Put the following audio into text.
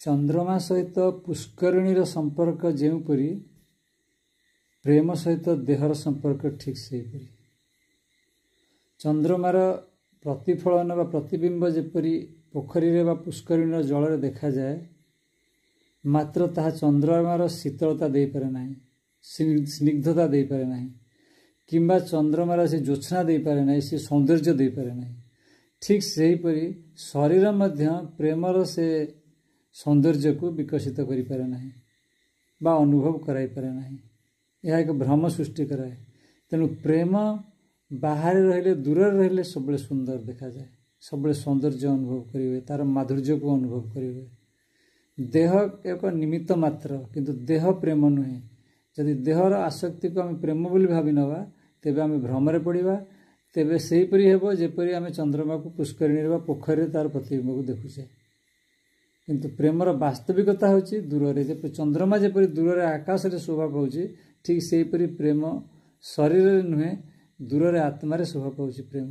चंद्रमा सहित पुष्करिणी संपर्क जोपरी प्रेम सहित देहर संपर्क ठीक से चंद्रमार प्रतिफलन व प्रतिबिंब जेपरी पोखरी रे पुष्करिणी जल देखा जाए मात्र ताहा चंद्रमार शीतलता दे पारे नाही, स्निग्धता दे पारे नाही, किंबा चंद्रमार से ज्योत्स्ना दे पारे नाही, से सौंदर्य दे पारे नाही। ठीक से परी शरीर मध्य प्रेमर से सौंदर्य को विकसित करि पारे नाही बा अनुभव कराई पारे नाही। यह एक भ्रम सृष्टि कराए। तेणु प्रेम बाहर रहिले दूर रहिले सब सुंदर देखा जाए, सब सौंदर्य अनुभव करेंगे, तार माधुर्य को अनुभव करेंगे। देह एक निमित्त मात्र, किंतु देह प्रेम नुहे। जदि देहर आसक्ति को आम प्रेम बोली भावी नवा तेबे आम भ्रमरे पड़ा, तेबे सेहीपरि हेबो जेपरि आम चंद्रमा को पुष्करिणी पोखरी तार प्रतिबिंब को देखुचे। किंतु प्रेमर वास्तविकता होची दूर रे। चंद्रमा जेपरि दूर रे आकाश रे शोभा पाउची, ठीक सेहीपरि प्रेम शरीर नुहे दूर रे आत्मा रे शोभा पाउची प्रेम।